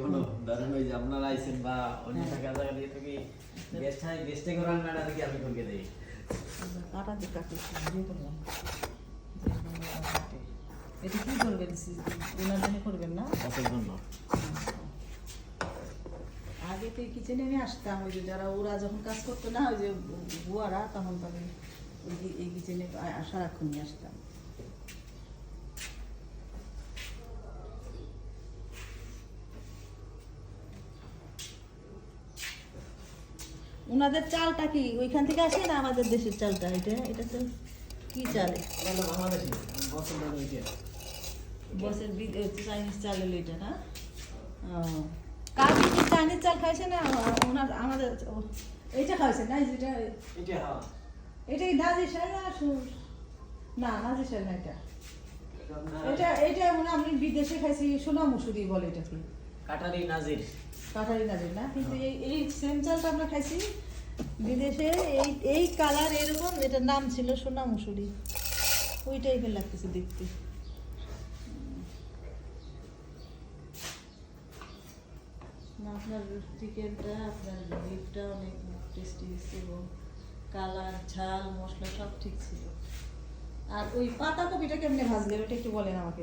কোনো ধরেন ওই যে আপনারা আইছেন বা অন্য জায়গা দিয়ে থেকে গেস্টে করে রান্নাটা কি আমি করে দেই কাটা দিয়ে কাটি দিয়ে করলাম এটা কি করবেন ওনার জন্য করবেন না কতর জন্য আগে তো কিচেনে আমি আসতাম ওই যে যারা ওরা যখন কাজ করতো না ওই যে বুয়ারা তখন তো আমি এই কিচেনে সারাক্ষণ নিয়ে আসতাম ওনাদের চালটা কি ওইখান থেকে আসে না আমাদের দেশের চালটা এটা তো কি চালে বাংলাদেশি বছর ধরে বসের চাইনিজ চাল এলো এটা না কাজ চাইনিজ চাল খাইছে না ওনার আমাদের এইটা খাইছে না যেটা এটা নাজির সাহেব না নাজির সাহেব না এটা এটা মানে আমি বিদেশে খাইছি সোনা মুসুরি বলে এটাকে কাটারি নাজির না কিন্তু এই সেম চালটা আমরা খাইছি বিদেশে এই কালার এরকম এটার নাম ছিল সোনা মুসুরি ওই টাইপের লাগতেছে দেখতে আপনার চিকেনটা আপনার বিফটা অনেক টেস্টি ছিল কালার ঝাল মশলা সব ঠিক ছিল আর ওই পাতাকপিটা কেমনে ভাজলেন ওটা একটু বলেন আমাকে